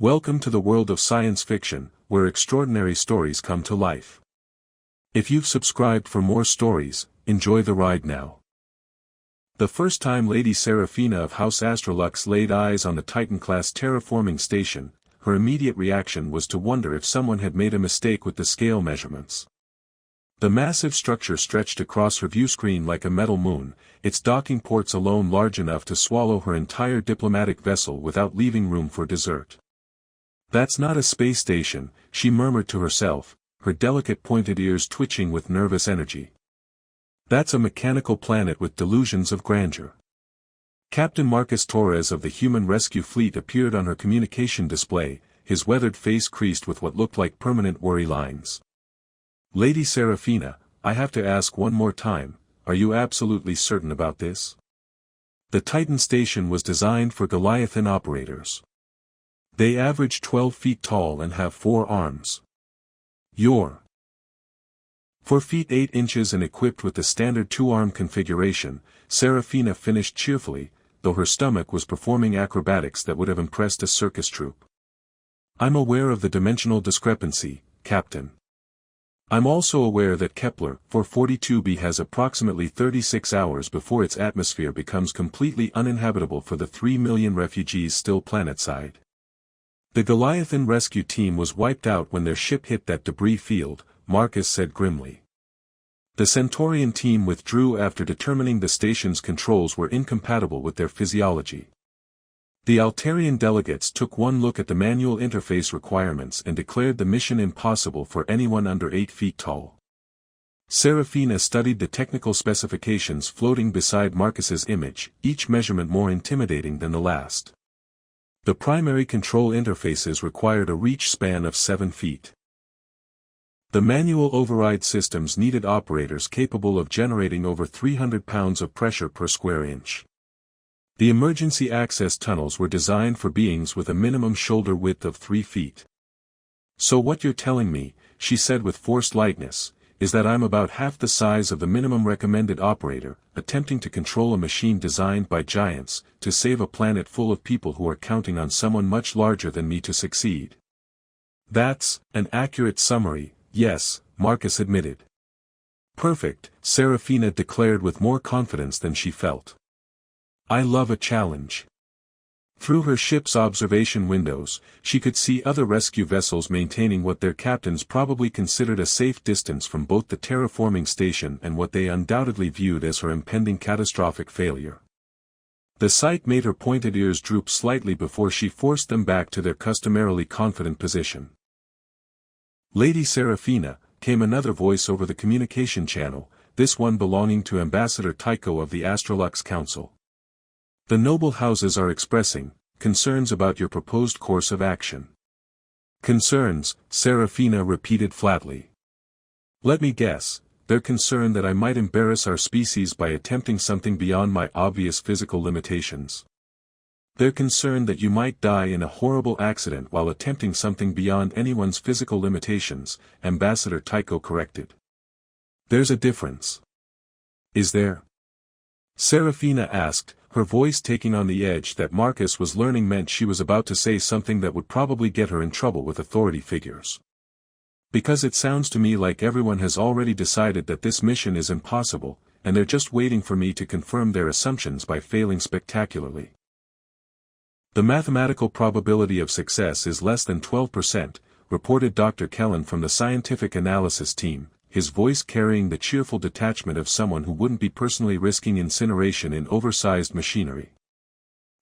Welcome to the world of science fiction, where extraordinary stories come to life. If you've subscribed for more stories, enjoy the ride now. The first time Lady Seraphina of House Astralux laid eyes on the Titan-class terraforming station, her immediate reaction was to wonder if someone had made a mistake with the scale measurements. The massive structure stretched across her viewscreen like a metal moon, its docking ports alone large enough to swallow her entire diplomatic vessel without leaving room for dessert. "That's not a space station," she murmured to herself, her delicate pointed ears twitching with nervous energy. "That's a mechanical planet with delusions of grandeur." Captain Marcus Torres of the human rescue fleet appeared on her communication display, his weathered face creased with what looked like permanent worry lines. "Lady Seraphina, I have to ask one more time, are you absolutely certain about this? The Titan station was designed for Goliathan operators. They average 12 feet tall and have 4 arms. You're 4 feet 8 inches and equipped with the standard 2-arm configuration," Seraphina finished cheerfully, though her stomach was performing acrobatics that would have impressed a circus troupe. "I'm aware of the dimensional discrepancy, Captain. I'm also aware that Kepler 442b has approximately 36 hours before its atmosphere becomes completely uninhabitable for the 3 million refugees still planetside. The Goliathan rescue team was wiped out when their ship hit that debris field," Marcus said grimly. "The Centaurian team withdrew after determining the station's controls were incompatible with their physiology. The Altarian delegates took one look at the manual interface requirements and declared the mission impossible for anyone under 8 feet tall." Seraphina studied the technical specifications floating beside Marcus's image, each measurement more intimidating than the last. The primary control interfaces required a reach span of 7 feet. The manual override systems needed operators capable of generating over 300 pounds of pressure per square inch. The emergency access tunnels were designed for beings with a minimum shoulder width of 3 feet. "So what you're telling me," she said with forced lightness, "is that I'm about half the size of the minimum recommended operator, attempting to control a machine designed by giants, to save a planet full of people who are counting on someone much larger than me to succeed." "That's an accurate summary, yes," Marcus admitted. "Perfect," Seraphina declared with more confidence than she felt. "I love a challenge." Through her ship's observation windows, she could see other rescue vessels maintaining what their captains probably considered a safe distance from both the terraforming station and what they undoubtedly viewed as her impending catastrophic failure. The sight made her pointed ears droop slightly before she forced them back to their customarily confident position. "Lady Seraphina," came another voice over the communication channel, this one belonging to Ambassador Tycho of the Astralux Council. "The noble houses are expressing concerns about your proposed course of action." "Concerns," Seraphina repeated flatly. "Let me guess, they're concerned that I might embarrass our species by attempting something beyond my obvious physical limitations. They're concerned that you might die in a horrible accident while attempting something beyond anyone's physical limitations," Ambassador Tycho corrected. "There's a difference." "Is there?" Seraphina asked, her voice taking on the edge that Marcus was learning meant she was about to say something that would probably get her in trouble with authority figures. "Because it sounds to me like everyone has already decided that this mission is impossible, and they're just waiting for me to confirm their assumptions by failing spectacularly. The mathematical probability of success is less than 12%, reported Dr. Kellen from the scientific analysis team, his voice carrying the cheerful detachment of someone who wouldn't be personally risking incineration in oversized machinery.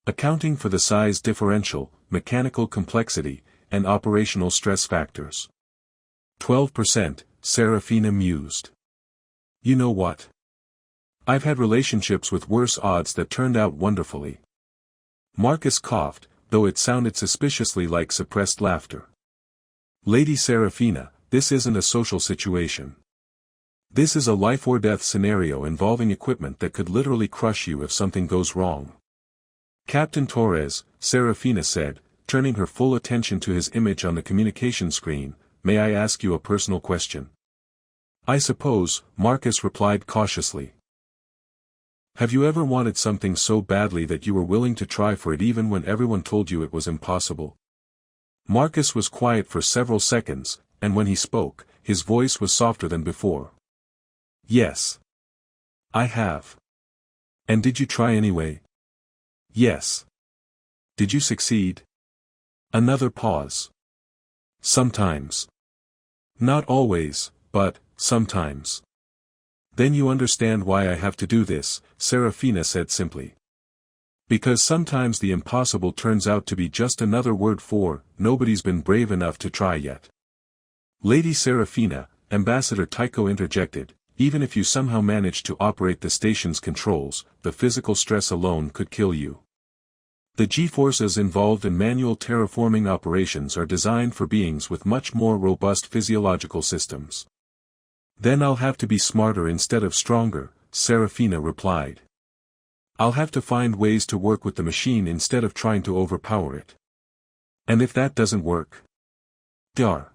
"Accounting for the size differential, mechanical complexity, and operational stress factors. 12%, Seraphina mused. "You know what? I've had relationships with worse odds that turned out wonderfully." Marcus coughed, though it sounded suspiciously like suppressed laughter. "Lady Seraphina, this isn't a social situation. This is a life-or-death scenario involving equipment that could literally crush you if something goes wrong." "Captain Torres," Seraphina said, turning her full attention to his image on the communication screen, "may I ask you a personal question?" "I suppose," Marcus replied cautiously. "Have you ever wanted something so badly that you were willing to try for it even when everyone told you it was impossible?" Marcus was quiet for several seconds, and when he spoke, his voice was softer than before. Yes. I have. And did you try anyway? Yes. Did you succeed? Another pause. Sometimes. Not always, but, sometimes. Then you understand why I have to do this, Seraphina said simply. Because sometimes the impossible turns out to be just another word for, nobody's been brave enough to try yet. Lady Seraphina, Ambassador Tycho interjected, even if you somehow managed to operate the station's controls, the physical stress alone could kill you. The G-forces involved in manual terraforming operations are designed for beings with much more robust physiological systems. Then I'll have to be smarter instead of stronger, Seraphina replied. I'll have to find ways to work with the machine instead of trying to overpower it. And if that doesn't work? Dar.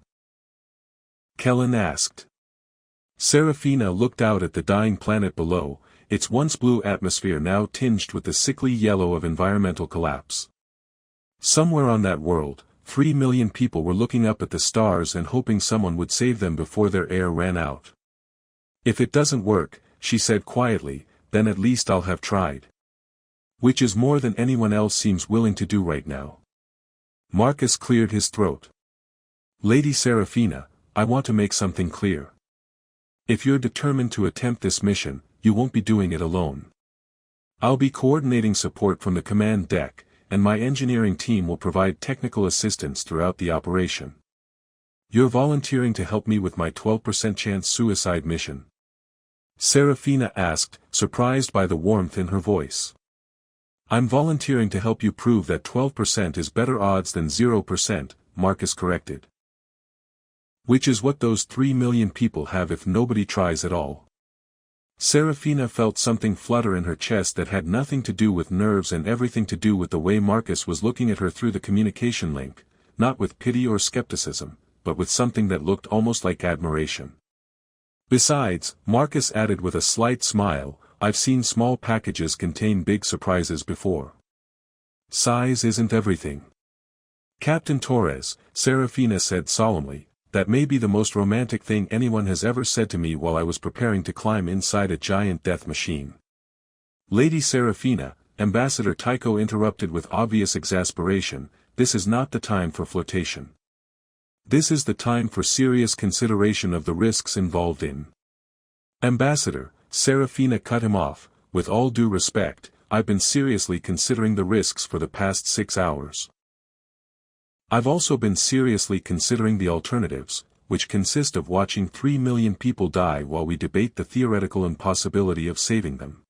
Kellen asked. Seraphina looked out at the dying planet below, its once blue atmosphere now tinged with the sickly yellow of environmental collapse. Somewhere on that world, 3 million people were looking up at the stars and hoping someone would save them before their air ran out. If it doesn't work, she said quietly, then at least I'll have tried. Which is more than anyone else seems willing to do right now. Marcus cleared his throat. Lady Seraphina, I want to make something clear. If you're determined to attempt this mission, you won't be doing it alone. I'll be coordinating support from the command deck, and my engineering team will provide technical assistance throughout the operation. You're volunteering to help me with my 12% chance suicide mission? Seraphina asked, surprised by the warmth in her voice. I'm volunteering to help you prove that 12% is better odds than 0%, Marcus corrected. Which is what those 3 million people have if nobody tries at all. Seraphina felt something flutter in her chest that had nothing to do with nerves and everything to do with the way Marcus was looking at her through the communication link, not with pity or skepticism, but with something that looked almost like admiration. Besides, Marcus added with a slight smile, I've seen small packages contain big surprises before. Size isn't everything. Captain Torres, Seraphina said solemnly, that may be the most romantic thing anyone has ever said to me while I was preparing to climb inside a giant death machine. Lady Seraphina, Ambassador Tycho interrupted with obvious exasperation, this is not the time for flirtation. This is the time for serious consideration of the risks involved in. Ambassador, Seraphina cut him off, with all due respect, I've been seriously considering the risks for the past 6 hours. I've also been seriously considering the alternatives, which consist of watching 3 million people die while we debate the theoretical impossibility of saving them.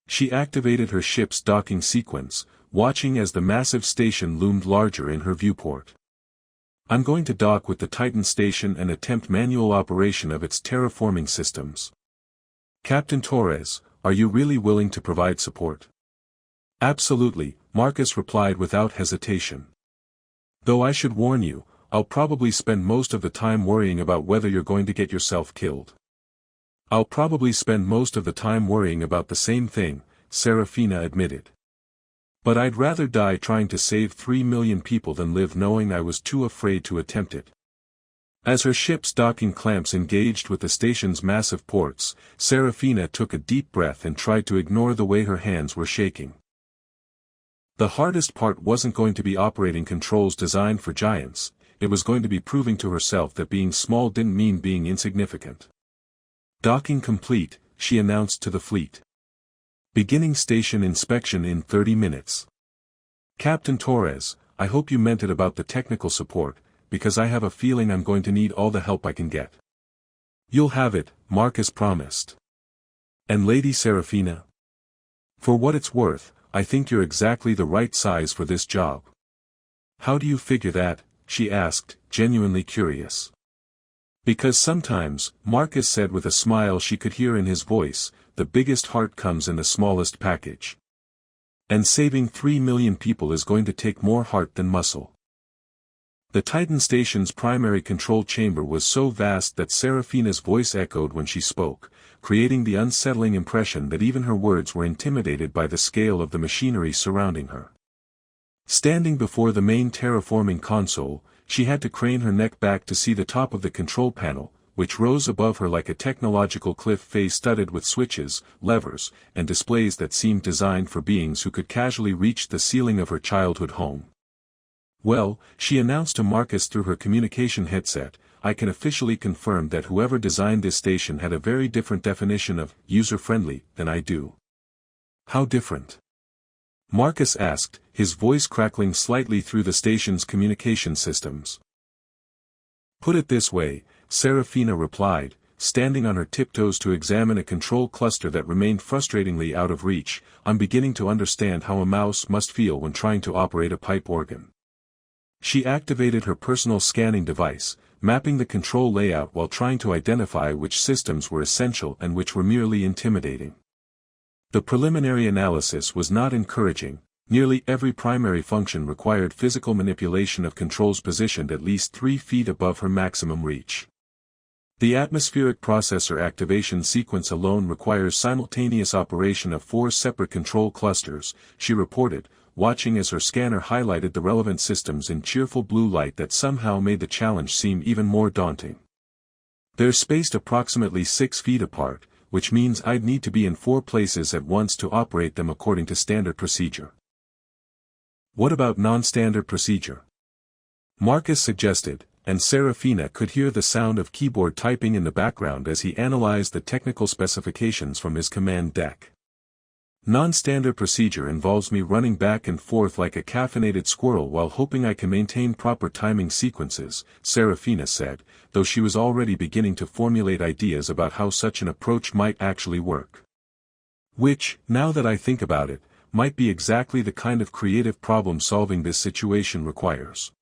She activated her ship's docking sequence, watching as the massive station loomed larger in her viewport. I'm going to dock with the Titan station and attempt manual operation of its terraforming systems. Captain Torres, are you really willing to provide support? Absolutely, Marcus replied without hesitation. Though I should warn you, I'll probably spend most of the time worrying about whether you're going to get yourself killed. I'll probably spend most of the time worrying about the same thing, Seraphina admitted. But I'd rather die trying to save 3 million people than live knowing I was too afraid to attempt it. As her ship's docking clamps engaged with the station's massive ports, Seraphina took a deep breath and tried to ignore the way her hands were shaking. The hardest part wasn't going to be operating controls designed for giants, it was going to be proving to herself that being small didn't mean being insignificant. Docking complete, she announced to the fleet. Beginning station inspection in 30 minutes. Captain Torres, I hope you meant it about the technical support, because I have a feeling I'm going to need all the help I can get. You'll have it, Marcus promised. And Lady Seraphina? For what it's worth, I think you're exactly the right size for this job. How do you figure that? She asked, genuinely curious. Because sometimes, Marcus said with a smile she could hear in his voice, the biggest heart comes in the smallest package. And saving 3 million people is going to take more heart than muscle. The Titan station's primary control chamber was so vast that Seraphina's voice echoed when she spoke, creating the unsettling impression that even her words were intimidated by the scale of the machinery surrounding her. Standing before the main terraforming console, she had to crane her neck back to see the top of the control panel, which rose above her like a technological cliff face studded with switches, levers, and displays that seemed designed for beings who could casually reach the ceiling of her childhood home. "Well," she announced to Marcus through her communication headset, "I can officially confirm that whoever designed this station had a very different definition of user-friendly than I do." "How different?" Marcus asked, his voice crackling slightly through the station's communication systems. "Put it this way," Seraphina replied, standing on her tiptoes to examine a control cluster that remained frustratingly out of reach, "I'm beginning to understand how a mouse must feel when trying to operate a pipe organ." She activated her personal scanning device, mapping the control layout while trying to identify which systems were essential and which were merely intimidating. The preliminary analysis was not encouraging. Nearly every primary function required physical manipulation of controls positioned at least 3 feet above her maximum reach. The atmospheric processor activation sequence alone requires simultaneous operation of 4 separate control clusters, she reported, watching as her scanner highlighted the relevant systems in cheerful blue light that somehow made the challenge seem even more daunting. "They're spaced approximately 6 feet apart, which means I'd need to be in 4 places at once to operate them according to standard procedure." "What about non-standard procedure?" Marcus suggested, and Seraphina could hear the sound of keyboard typing in the background as he analyzed the technical specifications from his command deck. "Non-standard procedure involves me running back and forth like a caffeinated squirrel while hoping I can maintain proper timing sequences," Seraphina said, though she was already beginning to formulate ideas about how such an approach might actually work. "Which, now that I think about it, might be exactly the kind of creative problem-solving this situation requires."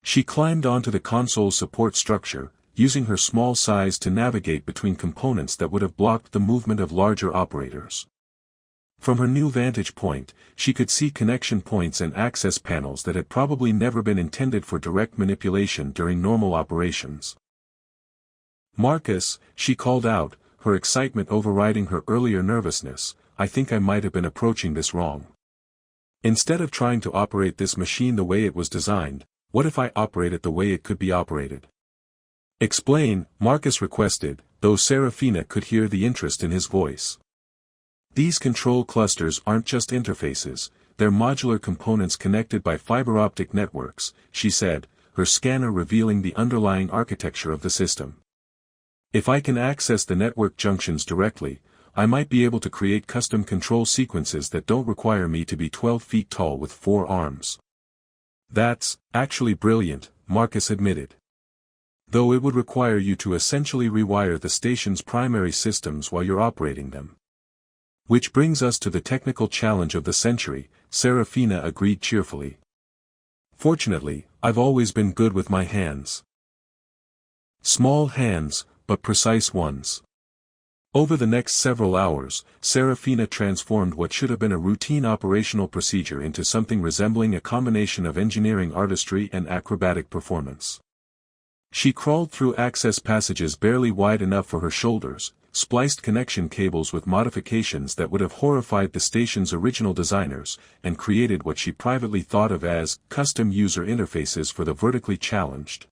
She climbed onto the console's support structure, using her small size to navigate between components that would have blocked the movement of larger operators. From her new vantage point, she could see connection points and access panels that had probably never been intended for direct manipulation during normal operations. "Marcus," she called out, her excitement overriding her earlier nervousness, "I think I might have been approaching this wrong. Instead of trying to operate this machine the way it was designed, what if I operate it the way it could be operated?" "Explain," Marcus requested, though Seraphina could hear the interest in his voice. "These control clusters aren't just interfaces, they're modular components connected by fiber optic networks," she said, her scanner revealing the underlying architecture of the system. "If I can access the network junctions directly, I might be able to create custom control sequences that don't require me to be 12 feet tall with 4 arms." "That's actually brilliant," Marcus admitted. "Though it would require you to essentially rewire the station's primary systems while you're operating them." "Which brings us to the technical challenge of the century," Seraphina agreed cheerfully. "Fortunately, I've always been good with my hands. Small hands, but precise ones." Over the next several hours, Seraphina transformed what should have been a routine operational procedure into something resembling a combination of engineering artistry and acrobatic performance. She crawled through access passages barely wide enough for her shoulders, spliced connection cables with modifications that would have horrified the station's original designers, and created what she privately thought of as custom user interfaces for the vertically challenged.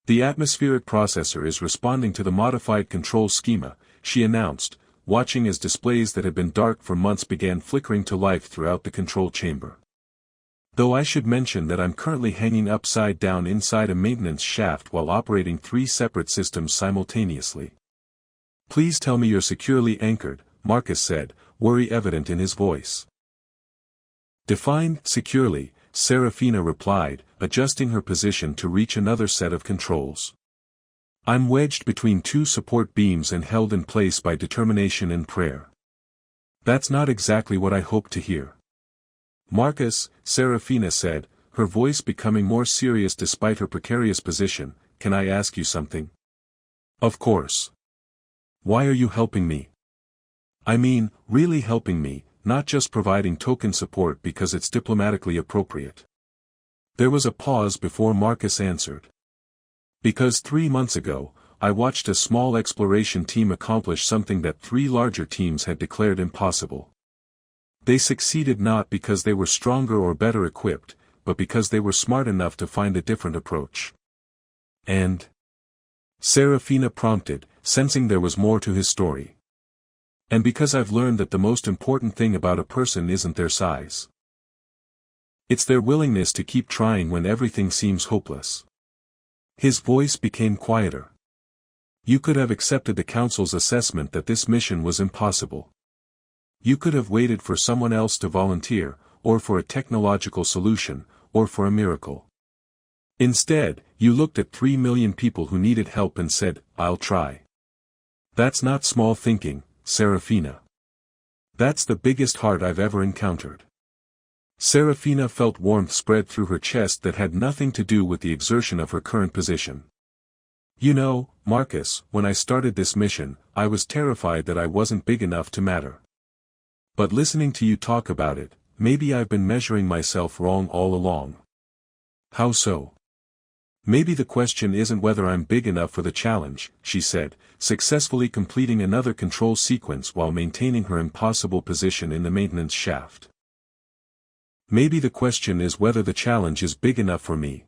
"The atmospheric processor is responding to the modified control schema," she announced, watching as displays that had been dark for months began flickering to life throughout the control chamber. "Though I should mention that I'm currently hanging upside down inside a maintenance shaft while operating 3 separate systems simultaneously." "Please tell me you're securely anchored," Marcus said, worry evident in his voice. "Define securely," Seraphina replied, adjusting her position to reach another set of controls. "I'm wedged between 2 support beams and held in place by determination and prayer." "That's not exactly what I hoped to hear." "Marcus," Seraphina said, her voice becoming more serious despite her precarious position, "can I ask you something?" "Of course." "Why are you helping me?" "I mean, really helping me, not just providing token support because it's diplomatically appropriate." There was a pause before Marcus answered. "Because 3 months ago, I watched a small exploration team accomplish something that 3 larger teams had declared impossible. They succeeded not because they were stronger or better equipped, but because they were smart enough to find a different approach. And? Seraphina prompted, sensing there was more to his story. And because I've learned that the most important thing about a person isn't their size. It's their willingness to keep trying when everything seems hopeless. His voice became quieter. You could have accepted the council's assessment that this mission was impossible. You could have waited for someone else to volunteer, or for a technological solution, or for a miracle. Instead, you looked at 3 million people who needed help and said, I'll try. That's not small thinking, Seraphina. That's the biggest heart I've ever encountered. Seraphina felt warmth spread through her chest that had nothing to do with the exertion of her current position. You know, Marcus, when I started this mission, I was terrified that I wasn't big enough to matter. But listening to you talk about it, maybe I've been measuring myself wrong all along. How so? Maybe the question isn't whether I'm big enough for the challenge, she said, successfully completing another control sequence while maintaining her impossible position in the maintenance shaft. Maybe the question is whether the challenge is big enough for me.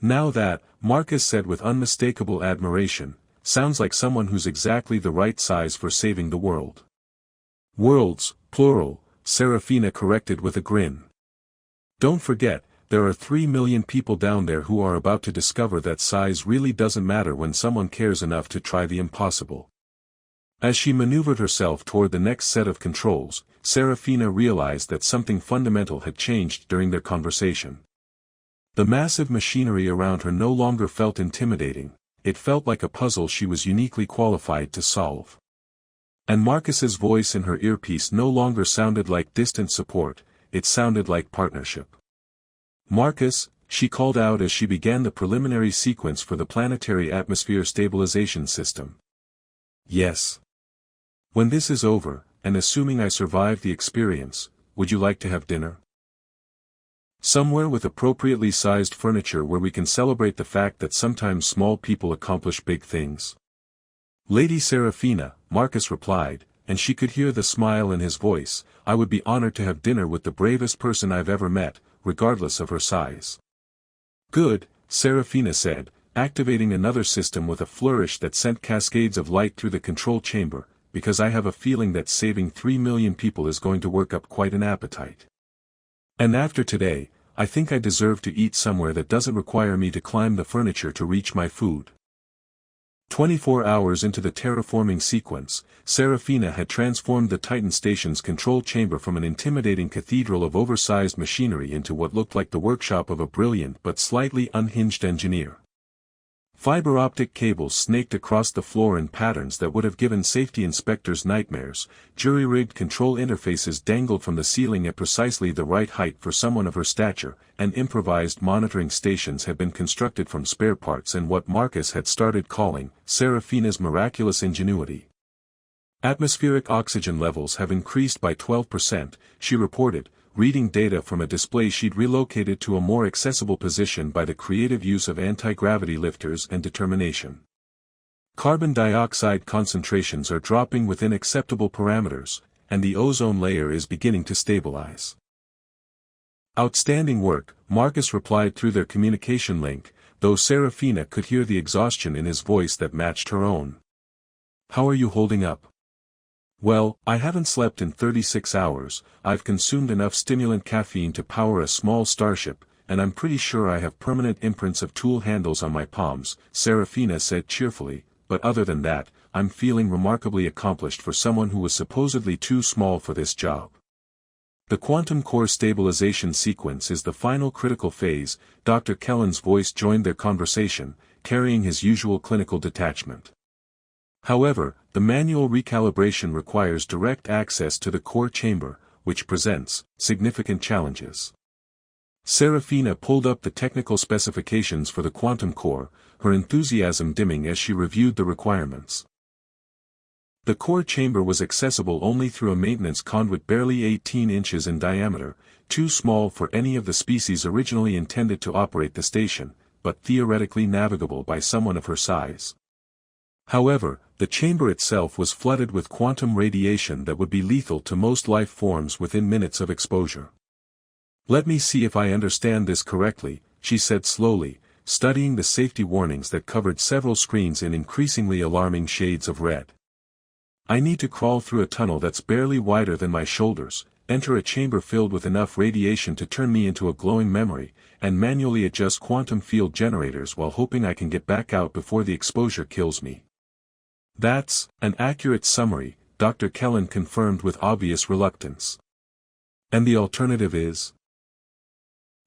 Now that, Marcus said with unmistakable admiration, sounds like someone who's exactly the right size for saving the world. Worlds, plural, Seraphina corrected with a grin. Don't forget, there are 3 million people down there who are about to discover that size really doesn't matter when someone cares enough to try the impossible. As she maneuvered herself toward the next set of controls, Seraphina realized that something fundamental had changed during their conversation. The massive machinery around her no longer felt intimidating, it felt like a puzzle she was uniquely qualified to solve. And Marcus's voice in her earpiece no longer sounded like distant support, it sounded like partnership. Marcus, she called out as she began the preliminary sequence for the planetary atmosphere stabilization system. Yes. When this is over, and assuming I survive the experience, would you like to have dinner? Somewhere with appropriately sized furniture where we can celebrate the fact that sometimes small people accomplish big things. Lady Seraphina, Marcus replied, and she could hear the smile in his voice, I would be honored to have dinner with the bravest person I've ever met, regardless of her size. Good, Seraphina said, activating another system with a flourish that sent cascades of light through the control chamber, because I have a feeling that saving 3 million people is going to work up quite an appetite. And after today, I think I deserve to eat somewhere that doesn't require me to climb the furniture to reach my food. 24 hours into the terraforming sequence, Seraphina had transformed the Titan Station's control chamber from an intimidating cathedral of oversized machinery into what looked like the workshop of a brilliant but slightly unhinged engineer. Fiber optic cables snaked across the floor in patterns that would have given safety inspectors nightmares, jury-rigged control interfaces dangled from the ceiling at precisely the right height for someone of her stature, and improvised monitoring stations had been constructed from spare parts and what Marcus had started calling Seraphina's miraculous ingenuity. Atmospheric oxygen levels have increased by 12%, she reported, reading data from a display she'd relocated to a more accessible position by the creative use of anti-gravity lifters and determination. Carbon dioxide concentrations are dropping within acceptable parameters, and the ozone layer is beginning to stabilize. Outstanding work, Marcus replied through their communication link, though Seraphina could hear the exhaustion in his voice that matched her own. How are you holding up? Well, I haven't slept in 36 hours, I've consumed enough stimulant caffeine to power a small starship, and I'm pretty sure I have permanent imprints of tool handles on my palms, Seraphina said cheerfully, but other than that, I'm feeling remarkably accomplished for someone who was supposedly too small for this job. The quantum core stabilization sequence is the final critical phase, Dr. Kellen's voice joined their conversation, carrying his usual clinical detachment. However, the manual recalibration requires direct access to the core chamber, which presents significant challenges. Seraphina pulled up the technical specifications for the quantum core, her enthusiasm dimming as she reviewed the requirements. The core chamber was accessible only through a maintenance conduit barely 18 inches in diameter, too small for any of the species originally intended to operate the station, but theoretically navigable by someone of her size. However, the chamber itself was flooded with quantum radiation that would be lethal to most life forms within minutes of exposure. "Let me see if I understand this correctly," she said slowly, studying the safety warnings that covered several screens in increasingly alarming shades of red. "I need to crawl through a tunnel that's barely wider than my shoulders, enter a chamber filled with enough radiation to turn me into a glowing memory, and manually adjust quantum field generators while hoping I can get back out before the exposure kills me." "That's an accurate summary," Dr. Kellen confirmed with obvious reluctance. "And the alternative is?"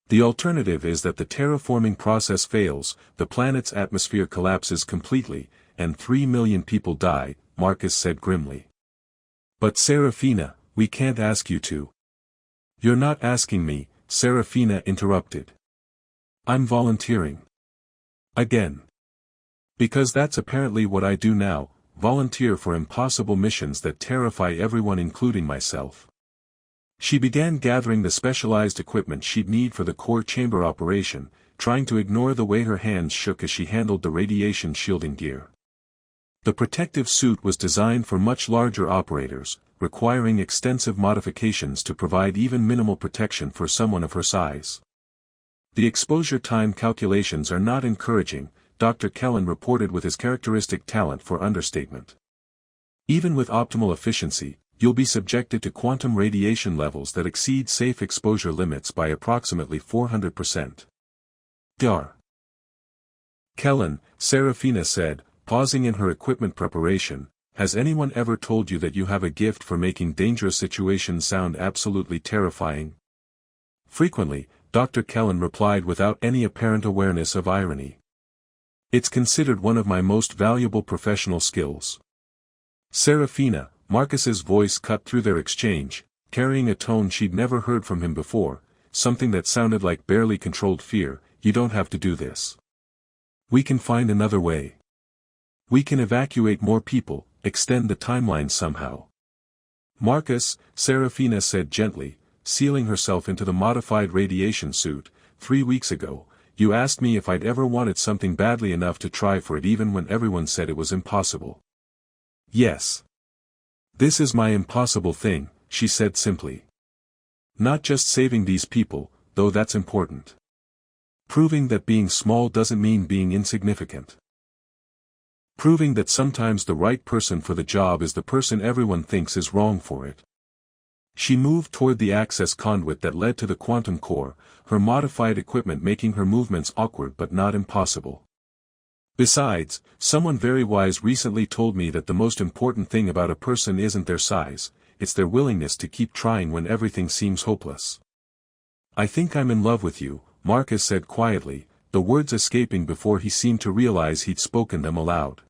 "The alternative is that the terraforming process fails, the planet's atmosphere collapses completely, and 3 million people die," Marcus said grimly. "But Seraphina, we can't ask you to." "You're not asking me," Seraphina interrupted. "I'm volunteering." "Again. Because that's apparently what I do now, volunteer for impossible missions that terrify everyone including myself." She began gathering the specialized equipment she'd need for the core chamber operation, trying to ignore the way her hands shook as she handled the radiation shielding gear. The protective suit was designed for much larger operators, requiring extensive modifications to provide even minimal protection for someone of her size. "The exposure time calculations are not encouraging," Dr. Kellen reported with his characteristic talent for understatement. "Even with optimal efficiency, you'll be subjected to quantum radiation levels that exceed safe exposure limits by approximately 400%. Dar. "Kellen," Seraphina said, pausing in her equipment preparation, "has anyone ever told you that you have a gift for making dangerous situations sound absolutely terrifying?" "Frequently," Dr. Kellen replied without any apparent awareness of irony. "It's considered one of my most valuable professional skills." "Seraphina," Marcus's voice cut through their exchange, carrying a tone she'd never heard from him before, something that sounded like barely controlled fear, "you don't have to do this. We can find another way. We can evacuate more people, extend the timeline somehow." "Marcus," Seraphina said gently, sealing herself into the modified radiation suit, 3 weeks ago, you asked me if I'd ever wanted something badly enough to try for it even when everyone said it was impossible." "Yes. This is my impossible thing," she said simply. "Not just saving these people, though that's important. Proving that being small doesn't mean being insignificant. Proving that sometimes the right person for the job is the person everyone thinks is wrong for it." She moved toward the access conduit that led to the quantum core, her modified equipment making her movements awkward but not impossible. "Besides, someone very wise recently told me that the most important thing about a person isn't their size, it's their willingness to keep trying when everything seems hopeless." "I think I'm in love with you," Marcus said quietly, the words escaping before he seemed to realize he'd spoken them aloud.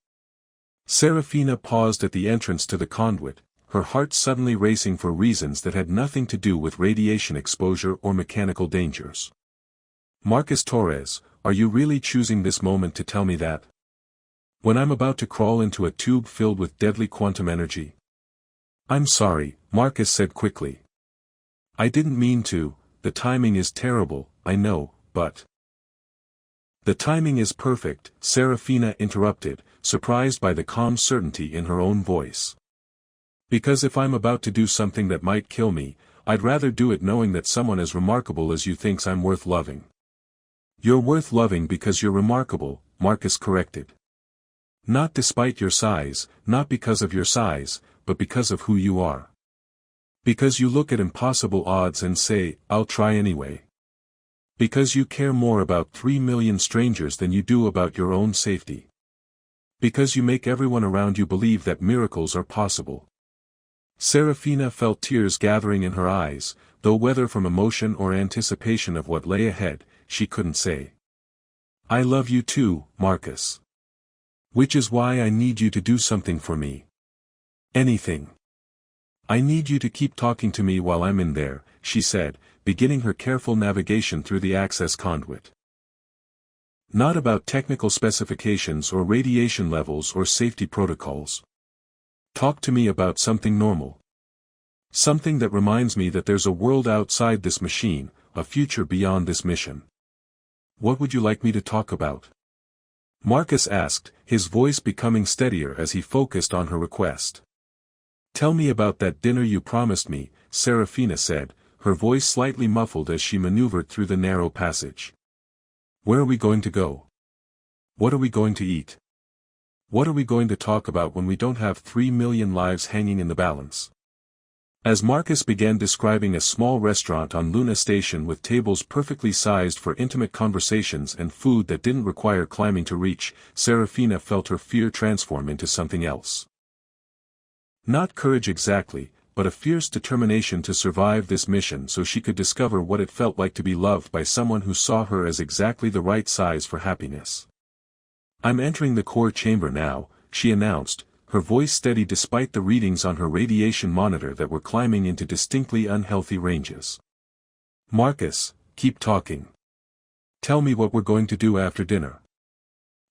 Seraphina paused at the entrance to the conduit, her heart suddenly racing for reasons that had nothing to do with radiation exposure or mechanical dangers. "Marcus Torres, are you really choosing this moment to tell me that? When I'm about to crawl into a tube filled with deadly quantum energy?" "I'm sorry," Marcus said quickly. "I didn't mean to, the timing is terrible, I know, but—" "The timing is perfect," Seraphina interrupted, surprised by the calm certainty in her own voice. "Because if I'm about to do something that might kill me, I'd rather do it knowing that someone as remarkable as you thinks I'm worth loving." "You're worth loving because you're remarkable," Marcus corrected. "Not despite your size, not because of your size, but because of who you are. Because you look at impossible odds and say, I'll try anyway. Because you care more about 3 million strangers than you do about your own safety. Because you make everyone around you believe that miracles are possible." Seraphina felt tears gathering in her eyes, though whether from emotion or anticipation of what lay ahead, she couldn't say. "I love you too, Marcus. Which is why I need you to do something for me. Anything. I need you to keep talking to me while I'm in there," she said, beginning her careful navigation through the access conduit. "Not about technical specifications or radiation levels or safety protocols. Talk to me about something normal. Something that reminds me that there's a world outside this machine, a future beyond this mission." "What would you like me to talk about?" Marcus asked, his voice becoming steadier as he focused on her request. Tell me about that dinner you promised me, Seraphina said, her voice slightly muffled as she maneuvered through the narrow passage. Where are we going to go? What are we going to eat? What are we going to talk about when we don't have 3 million lives hanging in the balance? As Marcus began describing a small restaurant on Luna Station with tables perfectly sized for intimate conversations and food that didn't require climbing to reach, Seraphina felt her fear transform into something else. Not courage exactly, but a fierce determination to survive this mission so she could discover what it felt like to be loved by someone who saw her as exactly the right size for happiness. I'm entering the core chamber now, she announced, her voice steady despite the readings on her radiation monitor that were climbing into distinctly unhealthy ranges. Marcus, keep talking. Tell me what we're going to do after dinner.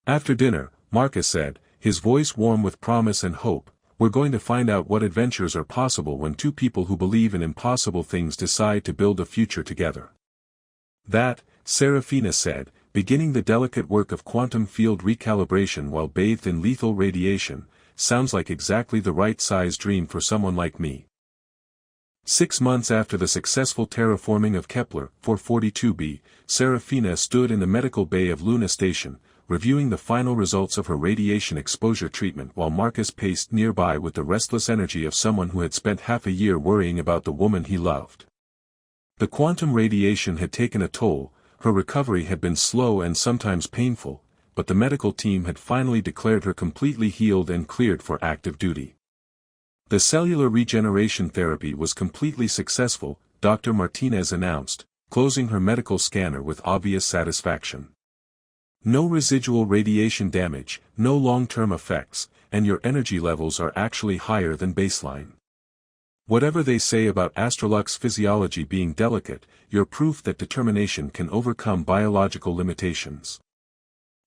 After dinner, Marcus said, his voice warm with promise and hope, we're going to find out what adventures are possible when two people who believe in impossible things decide to build a future together. That, Seraphina said, beginning the delicate work of quantum field recalibration while bathed in lethal radiation, sounds like exactly the right size dream for someone like me. 6 months after the successful terraforming of Kepler 442b, Seraphina stood in the medical bay of Luna Station, reviewing the final results of her radiation exposure treatment while Marcus paced nearby with the restless energy of someone who had spent half a year worrying about the woman he loved. The quantum radiation had taken a toll, her recovery had been slow and sometimes painful, but the medical team had finally declared her completely healed and cleared for active duty. The cellular regeneration therapy was completely successful, Dr. Martinez announced, closing her medical scanner with obvious satisfaction. No residual radiation damage, no long-term effects, and your energy levels are actually higher than baseline. Whatever they say about Astralux physiology being delicate, you're proof that determination can overcome biological limitations.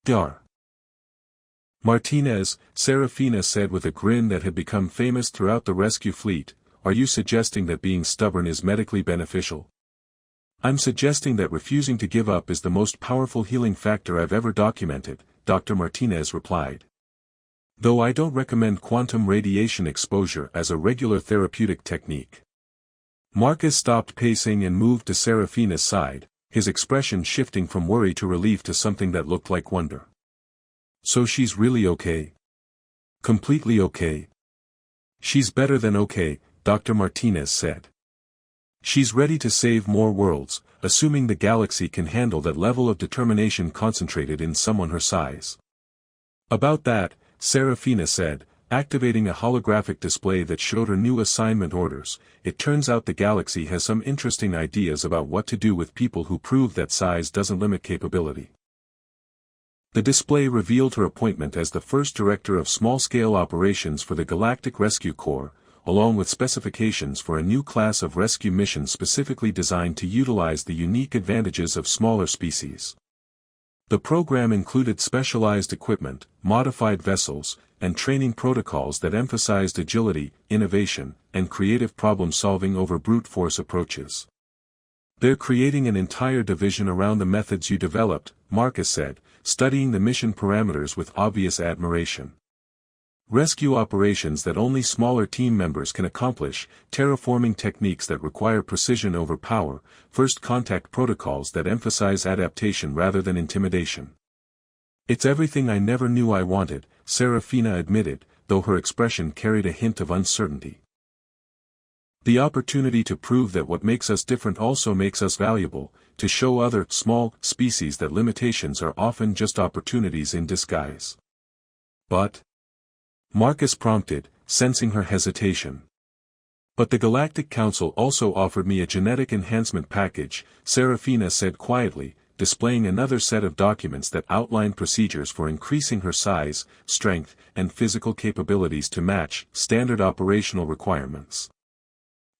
Dar. Martinez, Seraphina said with a grin that had become famous throughout the rescue fleet, are you suggesting that being stubborn is medically beneficial? I'm suggesting that refusing to give up is the most powerful healing factor I've ever documented, Dr. Martinez replied. Though I don't recommend quantum radiation exposure as a regular therapeutic technique. Marcus stopped pacing and moved to Seraphina's side, his expression shifting from worry to relief to something that looked like wonder. So she's really okay? Completely okay? She's better than okay, Dr. Martinez said. She's ready to save more worlds, assuming the galaxy can handle that level of determination concentrated in someone her size. About that, Seraphina said, activating a holographic display that showed her new assignment orders, it turns out the galaxy has some interesting ideas about what to do with people who prove that size doesn't limit capability. The display revealed her appointment as the first director of small-scale operations for the Galactic Rescue Corps, along with specifications for a new class of rescue missions specifically designed to utilize the unique advantages of smaller species. The program included specialized equipment, modified vessels, and training protocols that emphasized agility, innovation, and creative problem-solving over brute force approaches. They're creating an entire division around the methods you developed, Marcus said, studying the mission parameters with obvious admiration. Rescue operations that only smaller team members can accomplish, terraforming techniques that require precision over power, first contact protocols that emphasize adaptation rather than intimidation. It's everything I never knew I wanted, Seraphina admitted, though her expression carried a hint of uncertainty. The opportunity to prove that what makes us different also makes us valuable, to show other, small, species that limitations are often just opportunities in disguise. But? Marcus prompted, sensing her hesitation. But the Galactic Council also offered me a genetic enhancement package, Seraphina said quietly, displaying another set of documents that outlined procedures for increasing her size, strength, and physical capabilities to match standard operational requirements.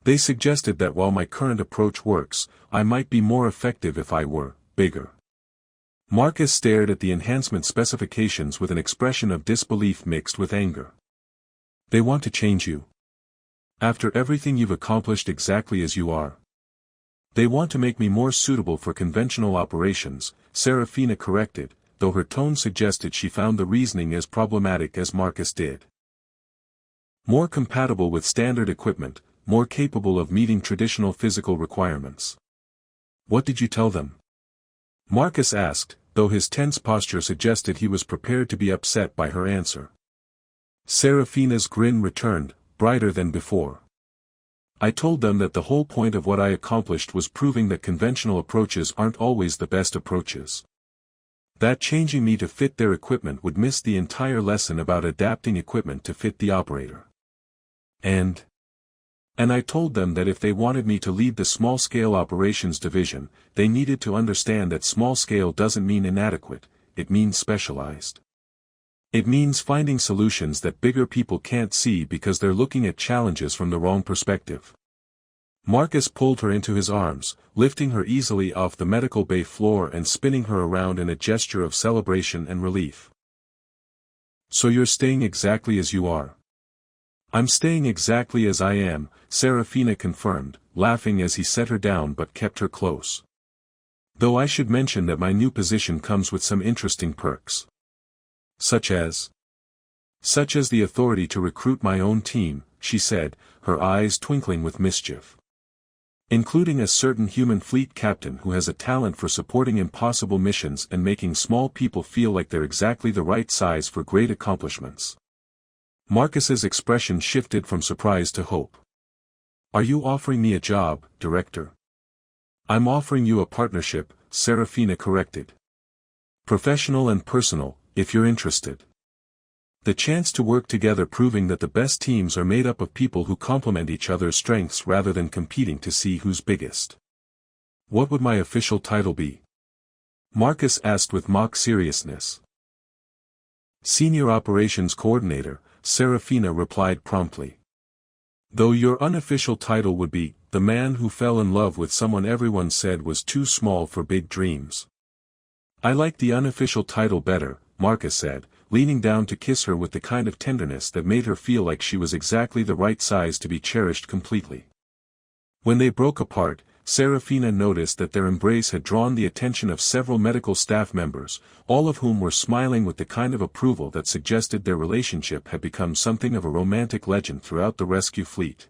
They suggested that while my current approach works, I might be more effective if I were bigger. Marcus stared at the enhancement specifications with an expression of disbelief mixed with anger. They want to change you. After everything you've accomplished exactly as you are. They want to make me more suitable for conventional operations, Seraphina corrected, though her tone suggested she found the reasoning as problematic as Marcus did. More compatible with standard equipment, more capable of meeting traditional physical requirements. What did you tell them? Marcus asked, though his tense posture suggested he was prepared to be upset by her answer. Seraphina's grin returned, brighter than before. I told them that the whole point of what I accomplished was proving that conventional approaches aren't always the best approaches. That changing me to fit their equipment would miss the entire lesson about adapting equipment to fit the operator. And I told them that if they wanted me to lead the small-scale operations division, they needed to understand that small-scale doesn't mean inadequate, it means specialized. It means finding solutions that bigger people can't see because they're looking at challenges from the wrong perspective. Marcus pulled her into his arms, lifting her easily off the medical bay floor and spinning her around in a gesture of celebration and relief. So you're staying exactly as you are. I'm staying exactly as I am, Seraphina confirmed, laughing as he set her down but kept her close. Though I should mention that my new position comes with some interesting perks. Such as the authority to recruit my own team, she said, her eyes twinkling with mischief. Including a certain human fleet captain who has a talent for supporting impossible missions and making small people feel like they're exactly the right size for great accomplishments. Marcus's expression shifted from surprise to hope. Are you offering me a job, Director? I'm offering you a partnership, Seraphina corrected. Professional and personal, if you're interested. The chance to work together, proving that the best teams are made up of people who complement each other's strengths rather than competing to see who's biggest. What would my official title be? Marcus asked with mock seriousness. Senior Operations Coordinator, Seraphina replied promptly. Though your unofficial title would be, the man who fell in love with someone everyone said was too small for big dreams. I like the unofficial title better, Marcus said, leaning down to kiss her with the kind of tenderness that made her feel like she was exactly the right size to be cherished completely. When they broke apart, Seraphina noticed that their embrace had drawn the attention of several medical staff members, all of whom were smiling with the kind of approval that suggested their relationship had become something of a romantic legend throughout the rescue fleet.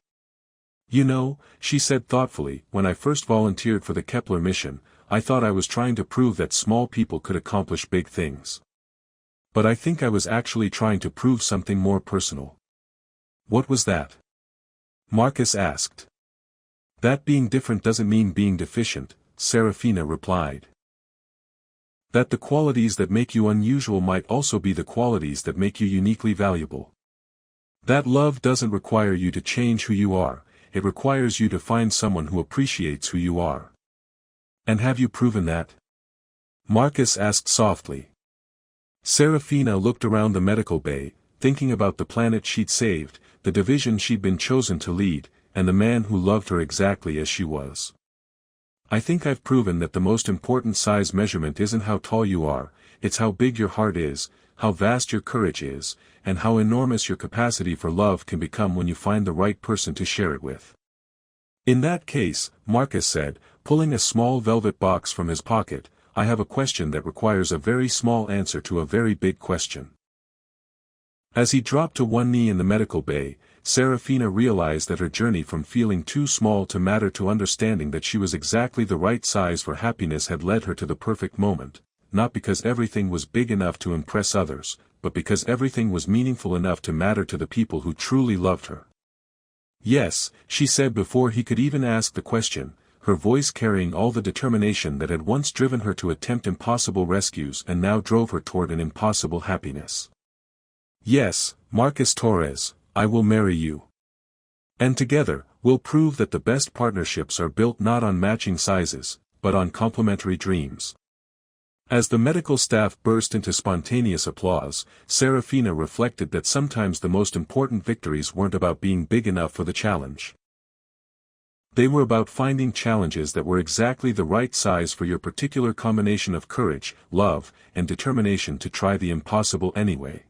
You know, she said thoughtfully, when I first volunteered for the Kepler mission, I thought I was trying to prove that small people could accomplish big things. But I think I was actually trying to prove something more personal. What was that? Marcus asked. That being different doesn't mean being deficient, Seraphina replied. That the qualities that make you unusual might also be the qualities that make you uniquely valuable. That love doesn't require you to change who you are, it requires you to find someone who appreciates who you are. And have you proven that? Marcus asked softly. Seraphina looked around the medical bay, thinking about the planet she'd saved, the division she'd been chosen to lead, and the man who loved her exactly as she was. I think I've proven that the most important size measurement isn't how tall you are, it's how big your heart is, how vast your courage is, and how enormous your capacity for love can become when you find the right person to share it with. In that case, Marcus said, pulling a small velvet box from his pocket, I have a question that requires a very small answer to a very big question. As he dropped to one knee in the medical bay, Seraphina realized that her journey from feeling too small to matter to understanding that she was exactly the right size for happiness had led her to the perfect moment, not because everything was big enough to impress others, but because everything was meaningful enough to matter to the people who truly loved her. Yes, she said before he could even ask the question, her voice carrying all the determination that had once driven her to attempt impossible rescues and now drove her toward an impossible happiness. Yes, Marcus Torres, I will marry you. And together, we'll prove that the best partnerships are built not on matching sizes, but on complementary dreams. As the medical staff burst into spontaneous applause, Seraphina reflected that sometimes the most important victories weren't about being big enough for the challenge. They were about finding challenges that were exactly the right size for your particular combination of courage, love, and determination to try the impossible anyway.